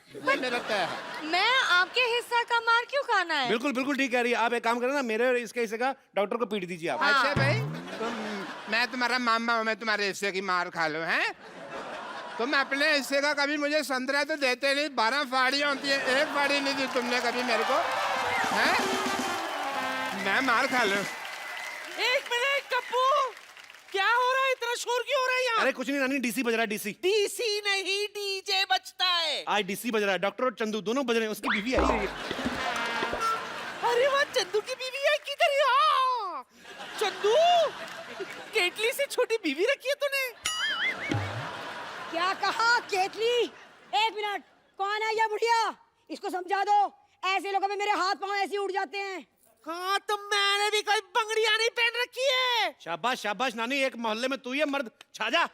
ये मेरा तय है। मैं आपके हिस्सा का मार क्यों खाना है? बिल्कुल बिल्कुल ठीक कह रही है। आप एक काम करें ना, मेरे और इसके हिस्से का डॉक्टर को पीट दीजिए आप। अच्छा भाई, मैं तुम्हारा मामा हूँ, मैं तुम्हारे हिस्से की मार खा लूँ हैं? तुम अपने हिस्से का कभी मुझे संतरा तो देते नहीं। 12 फाड़ियाँ होती है, एक फाड़ी नहीं दी तुमने कभी मेरे को, हैं? मैं मार खा लूँ। एक मिनट कप्पू, क्या हो रहा है? इतना शोर क्यों हो रहा है यहाँ? अरे कुछ नहीं नानी, डीसी बज रहा है, डीसी। डीसी नहीं, डीजे बजता है। आज डीसी बज रहा है। डॉक्टर और चंदू दोनों बज रहे हैं। उसकी बीवी आई है। अरे वाह, चंदू की बीवी है किधर? यहाँ चंदू, केटली से छोटी बीवी रखी है तूने? क्या कहा? केतली? एक मिनट, कौन है ये बुढ़िया? इसको समझा दो। ऐसे लोगों में मेरे हाथ पांव ऐसे ही उड़ जाते हैं। हाँ, तो मैंने भी कोई बंगड़ियां नहीं पहन रखी है। शाबाश शाबाश नानी, एक मोहल्ले में तू ही है मर्द। छाजा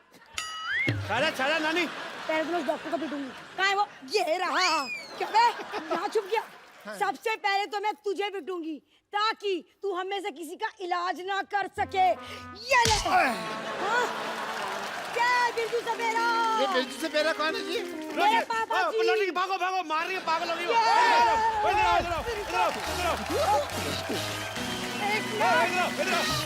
छाजा छाजा नानी। पहले तो उस डॉक्टर को पीटूंगी। कहाँ है वो? ये रहा। क्या बे? यहाँ छुप गया। सबसे पहले तो मैं तुझे पीटूंगी ताकि तू हमें से किसी का इलाज ना कर सके। ये ले। हाँ? क्या बिरजू सपेरा? ये बिरजू सपेरा कौन है जी? मेरे पापा जी। लौटी, भागो भागो, मार रही है, पागल हो गई वो। ये। इधर आओ, इधर आओ, इधर आओ, इधर आओ, इधर आओ, एक इधर आओ, इधर आओ, इधर आओ।